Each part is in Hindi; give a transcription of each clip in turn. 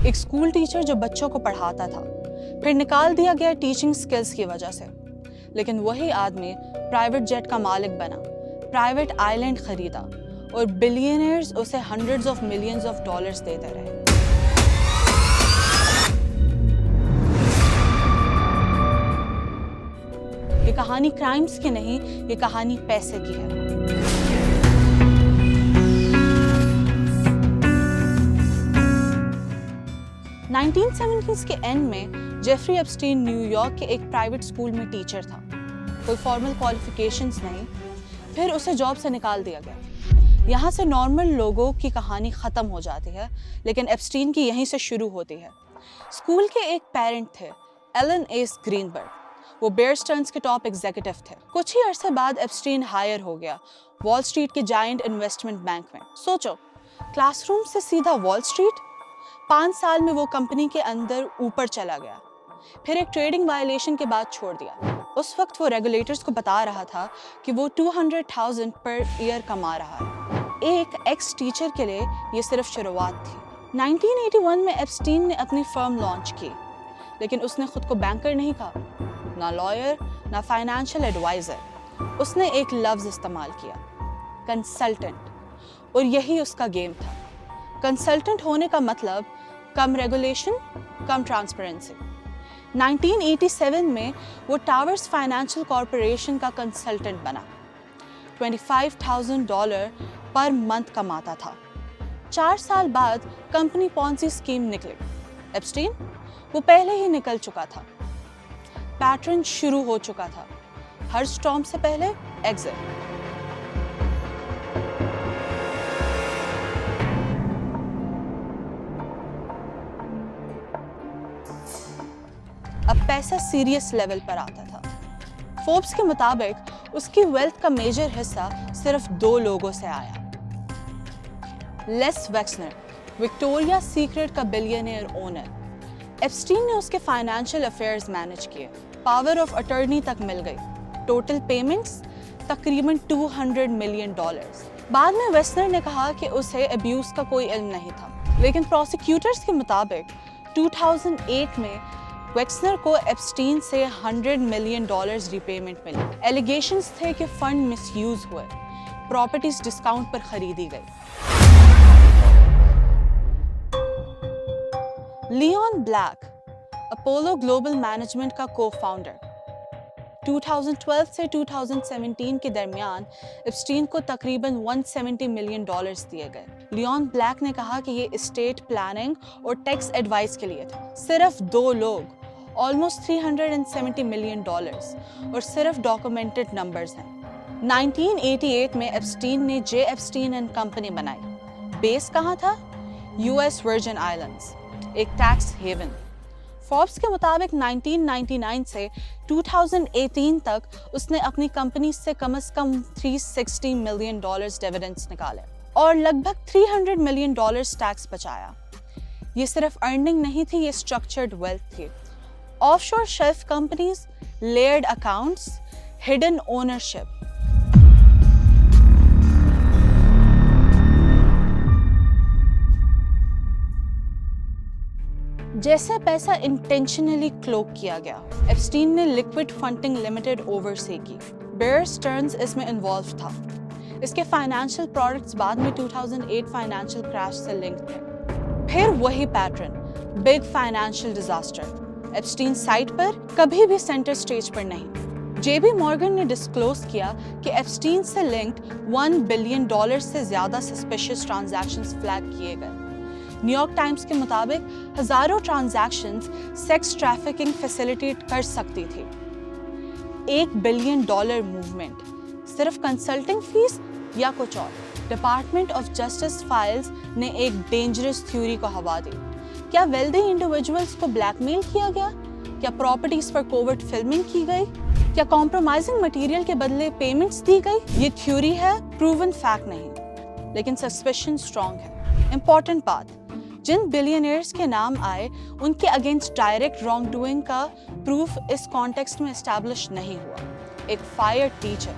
एक स्कूल टीचर जो बच्चों को पढ़ाता था, फिर निकाल दिया गया टीचिंग स्किल्स की वजह से। लेकिन वही आदमी प्राइवेट जेट का मालिक बना, प्राइवेट आइलैंड खरीदा और बिलियनर्स उसे hundreds of millions of dollars देते रहे। ये कहानी क्राइम्स की नहीं, ये कहानी पैसे की है। (1970s के एंड में जेफरी एप्स्टीन न्यूयॉर्क के एक प्राइवेट स्कूल में टीचर था। कोई फॉर्मल क्वालिफिकेशंस नहीं, फिर उसे जॉब से निकाल दिया गया। यहाँ से नॉर्मल लोगों की कहानी ख़त्म हो जाती है, लेकिन एप्स्टीन की यहीं से शुरू होती है। स्कूल के एक पेरेंट थे, एलन एस ग्रीनबर्ग। वो बेयर स्टर्न्स के टॉप एग्जीक्यूटिव थे। कुछ ही अरसे बाद एप्स्टीन हायर हो गया वॉल स्ट्रीट के जायंट इन्वेस्टमेंट बैंक में। सोचो, क्लासरूम से सीधा वॉल स्ट्रीट। 5 साल में वो कंपनी के अंदर ऊपर चला गया, फिर एक ट्रेडिंग वायलेशन के बाद छोड़ दिया। उस वक्त वो रेगुलेटर्स को बता रहा था कि वो 200,000 पर ईयर कमा रहा है। एक एक्स टीचर के लिए ये सिर्फ शुरुआत थी। 1981 में एप्स्टीन ने अपनी फर्म लॉन्च की, लेकिन उसने खुद को बैंकर नहीं कहा, ना लॉयर, ना फाइनेंशियल एडवाइजर। उसने एक लफ्ज इस्तेमाल किया, कंसल्टेंट। और यही उसका गेम था। कंसल्टेंट होने का मतलब कम रेगुलेशन, कम ट्रांसपेरेंसी। 1987 में वो टावर्स फाइनेंशियल कॉरपोरेशन का कंसल्टेंट बना। $25,000 पर मंथ कमाता था। 4 साल बाद कंपनी पॉन्जी स्कीम निकली। एप्स्टीन वो पहले ही निकल चुका था। पैटर्न शुरू हो चुका था, हर स्टॉर्म से पहले एग्जिट। अब पैसा सीरियस लेवल पर आता था। फोर्ब्स के मुताबिक उसकी वेल्थ का मेजर हिस्सा सिर्फ 2 लोगों से आया। लेस वेक्सनर, विक्टोरिया सीक्रेट का बिलियनियर ओनर। एप्स्टीन ने उसके फाइनेंशियल अफेयर्स मैनेज किए, पावर ऑफ अटॉर्नी तक मिल गई। टोटल पेमेंट्स तकरीबन $200 मिलियन। बाद में वेक्सनर ने कहा कि उसे अब्यूज का कोई इल्म नहीं था, लेकिन प्रोसिक्यूटर्स के मुताबिक 2008 में वेक्सनर को एप्स्टीन से $100 मिलियन रिपेमेंट मिली। एलिगेशंस थे कि फंड मिसयूज हुए, प्रॉपर्टीज डिस्काउंट पर खरीदी गई। Leon Black, Apollo Global Management का को-फाउंडर। 2012 से 2017 के दरमियान एप्स्टीन को तकरीबन $170 मिलियन दिए गए। लियोन ब्लैक ने कहा कि ये एस्टेट प्लानिंग और टैक्स एडवाइस के लिए थे। सिर्फ 2 लोग, ऑलमोस्ट $370 मिलियन और सिर्फ डॉक्यूमेंटेड नंबर्स हैं। 1988 में एप्स्टीन ने जे एप्स्टीन एंड कंपनी बनाई। बेस कहाँ था? यूएस वर्जिन आइलैंड्स, एक टैक्स हेवन। फोर्ब्स के मुताबिक 1999 से 2018 तक उसने अपनी कंपनी से कम $360 मिलियन डिविडेंड्स निकाले और लगभग $300 मिलियन टैक्स बचाया। ये सिर्फ अर्निंग नहीं थी, ये स्ट्रक्चर्ड वेल्थ थी। Offshore shelf companies, layered accounts, hidden ownership. जैसे पैसा इंटेंशनली क्लोक किया गया। एप्स्टीन ने लिक्विड फंडिंग लिमिटेड ओवरसी की। बेयर स्टर्न्स इसमें इन्वॉल्व था। इसके फाइनेंशियल प्रोडक्ट्स बाद में 2008 फाइनेंशियल क्रैश से लिंक थे। फिर वही pattern, big financial disaster. Epstein site पर कभी भी सेंटर स्टेज पर नहीं। जेबी मॉर्गन ने डिस्क्लोज किया कि एप्स्टीन से लिंक्ड $1 बिलियन से ज्यादा सस्पिशियस ट्रांजैक्शंस फ्लैग किए गए। न्यूयॉर्क टाइम्स के मुताबिक हजारों ट्रांजैक्शंस सेक्स ट्रैफिकिंग फैसिलिटेट कर सकती थी। $1 बिलियन मूवमेंट, सिर्फ कंसल्टिंग फीस या कुछ और? डिपार्टमेंट ऑफ जस्टिस फाइल्स ने एक डेंजरस थ्योरी को हवा दी। क्या वेल्दी इंडिविजुअल्स को ब्लैकमेल किया गया? क्या प्रॉपर्टीज पर कोवर्ट फिल्मिंग की गई? क्या कॉम्प्रोमाइजिंग मटेरियल के बदले पेमेंट्स दी गई? ये थ्योरी है, प्रूवन फैक्ट नहीं, लेकिन सस्पेशन स्ट्रॉन्ग है। इंपॉर्टेंट बात, जिन बिलियनियर्स के नाम आए उनके अगेंस्ट डायरेक्ट रॉन्ग डूइंग का प्रूफ इस कॉन्टेक्स्ट में एस्टैब्लिश नहीं हुआ। एक फायर टीचर,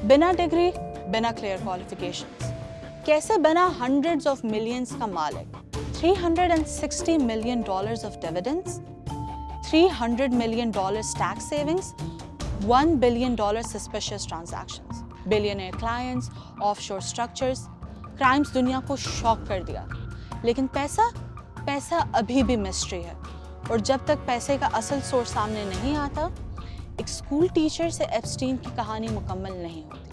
बिना डिग्री, बिना क्लियर क्वालिफिकेशंस, कैसे बना हंड्रेड्स ऑफ मिलियंस का मालिक? $360 million of dividends, $300 million tax savings, $1 billion suspicious transactions, billionaire clients, offshore structures. Crimes दुनिया को शॉक कर दिया, लेकिन पैसा अभी भी मिस्ट्री है। और जब तक पैसे का असल सोर्स सामने नहीं आता, एक स्कूल टीचर से एप्स्टीन की कहानी मुकम्मल नहीं होती।